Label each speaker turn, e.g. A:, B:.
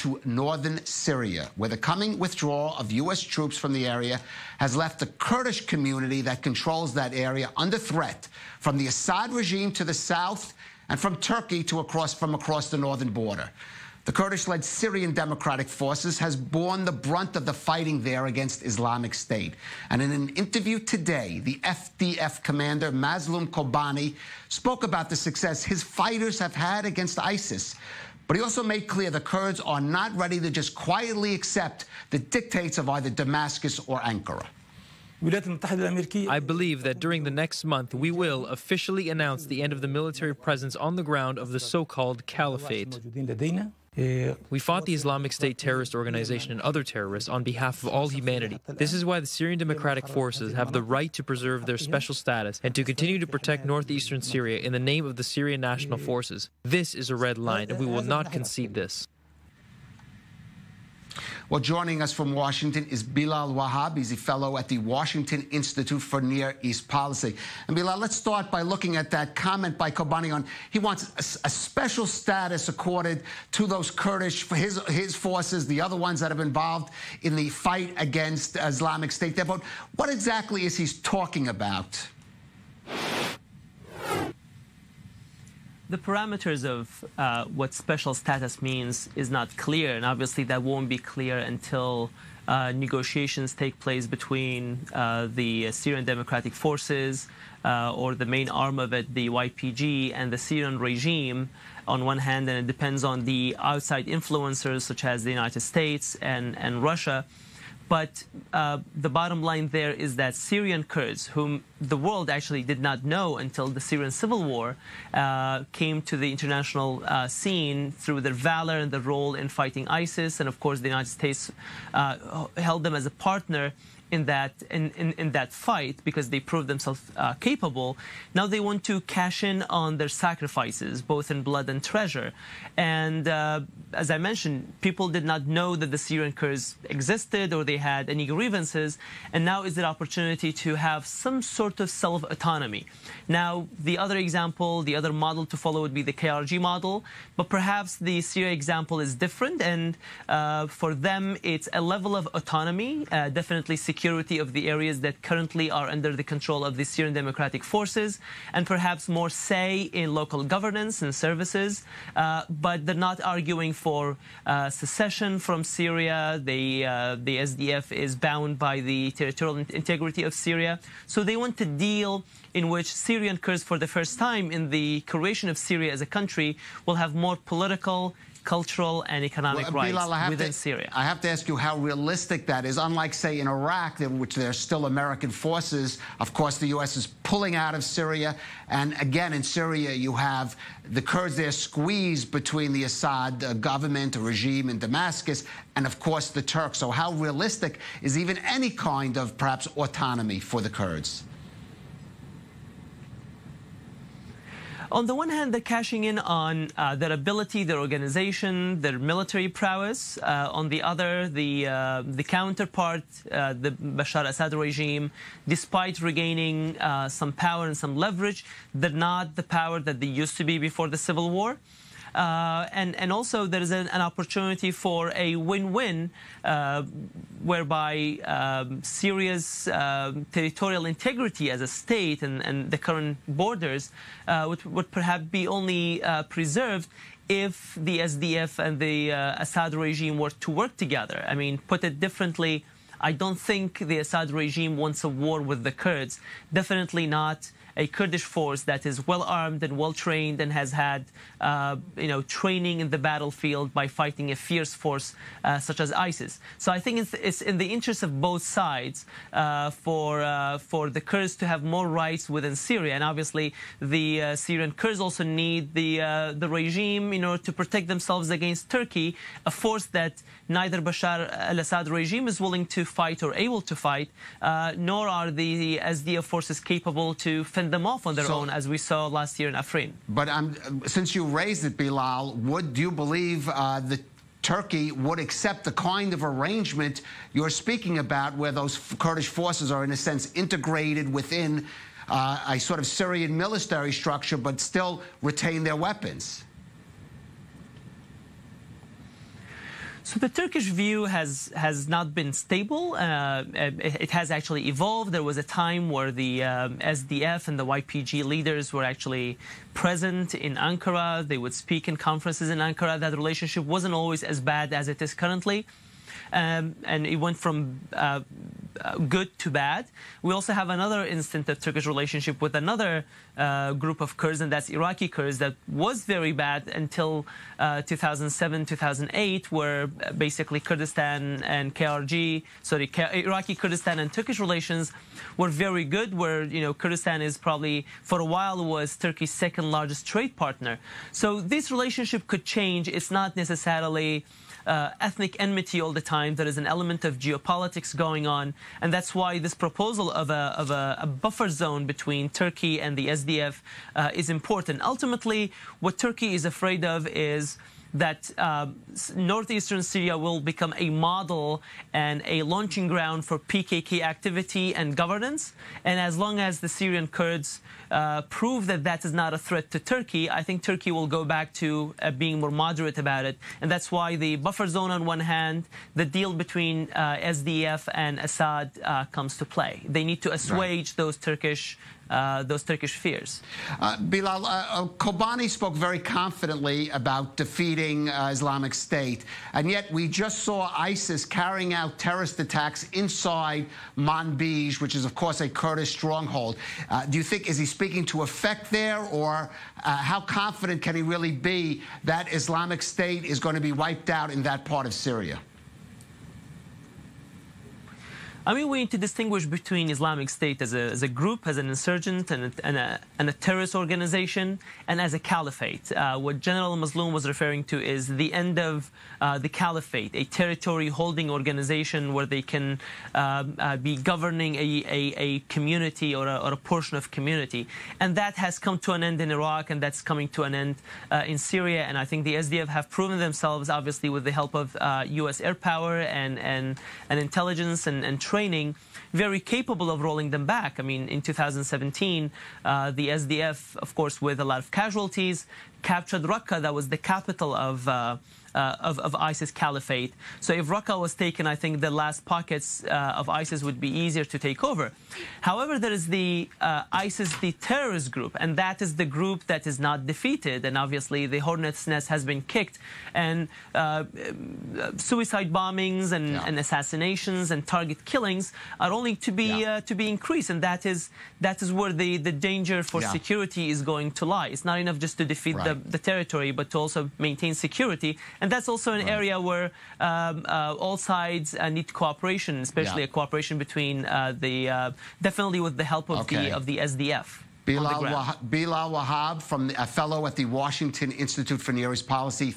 A: to northern Syria, where the coming withdrawal of U.S. troops from the area has left the Kurdish community that controls that area under threat from the Assad regime to the south and from Turkey to across the northern border. The Kurdish-led Syrian Democratic Forces has borne the brunt of the fighting there against Islamic State. And in an interview today, the FDF commander, Mazloum Kobani, spoke about the success his fighters have had against ISIS. But he also made clear the Kurds are not ready to just quietly accept the dictates of either Damascus or Ankara.
B: I believe that during the next month, we will officially announce the end of the military presence on the ground of the so-called caliphate. We fought the Islamic State terrorist organization and other terrorists on behalf of all humanity. This is why the Syrian Democratic Forces have the right to preserve their special status and to continue to protect northeastern Syria in the name of the Syrian National Forces. This is a red line, and we will not concede this.
A: Well, joining us from Washington is Bilal Wahabi. He's a fellow at the Washington Institute for Near East Policy. And Bilal, let's start by looking at that comment by Kobani on he wants a special status accorded to those Kurdish, his forces, the other ones that have been involved in the fight against Islamic State. What exactly is he talking about?
C: The parameters of what special status means is not clear, and obviously that won't be clear until negotiations take place between the Syrian Democratic Forces or the main arm of it, the YPG, and the Syrian regime on one hand, and it depends on the outside influencers such as the United States and Russia. But the bottom line there is that Syrian Kurds, whom the world actually did not know until the Syrian civil war, came to the international scene through their valor and their role in fighting ISIS. And of course, the United States held them as a partner in that fight because they proved themselves capable. Now they want to cash in on their sacrifices, both in blood and treasure. And as I mentioned, people did not know that the Syrian Kurds existed or they had any grievances. And now is the opportunity to have some sort of self-autonomy. Now, the other example, the other model to follow would be the KRG model. But perhaps the Syria example is different. And for them, it's a level of autonomy, definitely security of the areas that currently are under the control of the Syrian Democratic Forces, and perhaps more say in local governance and services. But they're not arguing for secession from Syria. The SDF is bound by the territorial integrity of Syria. So they want a deal in which Syrian Kurds, for the first time in the creation of Syria as a country, will have more political, cultural and economic rights
A: Bilal,
C: within Syria.
A: I have to ask you how realistic that is. Unlike, say, in Iraq, in which there are still American forces, of course, the U.S. is pulling out of Syria. And again, in Syria, you have the Kurds there squeezed between the Assad government, regime in Damascus, and, of course, the Turks. So how realistic is even any kind of, perhaps, autonomy for the Kurds?
C: On the one hand, they're cashing in on their ability, their organization, their military prowess. On the other, the counterpart, the Bashar Assad regime, despite regaining some power and some leverage, they're not the power that they used to be before the civil war. And also there is an opportunity for a win-win whereby Syria's territorial integrity as a state and the current borders would perhaps be only preserved if the SDF and the Assad regime were to work together. I mean, put it differently, I don't think the Assad regime wants a war with the Kurds. Definitely not a Kurdish force that is well-armed and well-trained and has had, training in the battlefield by fighting a fierce force such as ISIS. So I think it's in the interest of both sides for the Kurds to have more rights within Syria. And obviously, the Syrian Kurds also need the regime, to protect themselves against Turkey, a force that neither Bashar al-Assad regime is willing to fight or able to fight, nor are the SDF forces capable to fend them off on their own, as we saw last year in Afrin.
A: But since you raised it, Bilal, do you believe that Turkey would accept the kind of arrangement you're speaking about, where those Kurdish forces are, in a sense, integrated within a sort of Syrian military structure, but still retain their weapons?
C: So the Turkish view has not been stable. It has actually evolved. There was a time where the SDF and the YPG leaders were actually present in Ankara. They would speak in conferences in Ankara. That relationship wasn't always as bad as it is currently. And it went from good to bad. We also have another instance of Turkish relationship with another group of Kurds, and that's Iraqi Kurds, that was very bad until 2007, 2008, where basically Kurdistan and Iraqi Kurdistan and Turkish relations were very good, where, you know, Kurdistan is probably, for a while, was Turkey's second largest trade partner. So this relationship could change. It's not necessarily ethnic enmity all the time. There is an element of geopolitics going on, and that's why this proposal of a buffer zone between Turkey and the SDF is important. Ultimately, what Turkey is afraid of is that northeastern Syria will become a model and a launching ground for PKK activity and governance. And as long as the Syrian Kurds prove that that is not a threat to Turkey, I think Turkey will go back to being more moderate about it. And that's why the buffer zone on one hand, the deal between SDF and Assad comes to play. They need to assuage those Turkish fears.
A: Bilal, Kobani spoke very confidently about defeating Islamic State, and yet we just saw ISIS carrying out terrorist attacks inside Manbij, which is, of course, a Kurdish stronghold. Do you think, is he speaking to effect there, or how confident can he really be that Islamic State is going to be wiped out in that part of Syria?
C: I mean, we need to distinguish between Islamic State as a group, as an insurgent and a terrorist organization, and as a caliphate. What General Mazloum was referring to is the end of the caliphate, a territory-holding organization where they can be governing a community or a portion of community. And that has come to an end in Iraq, and that's coming to an end in Syria. And I think the SDF have proven themselves, obviously, with the help of U.S. air power and intelligence and training, very capable of rolling them back. I mean, in 2017, the SDF, of course, with a lot of casualties, captured Raqqa, that was the capital of ISIS caliphate. So if Raqqa was taken, I think the last pockets of ISIS would be easier to take over. However, there is the ISIS, the terrorist group, and that is the group that is not defeated. And obviously, the hornet's nest has been kicked, and suicide bombings and assassinations and target killings are only to be increased. And that is where the danger for security is going to lie. It's not enough just to defeat the territory, but to also maintain security. And that's also an area where all sides need cooperation, especially a cooperation between definitely with the help of the SDF.
A: Bilal Wahab, a fellow at the Washington Institute for Near East Policy.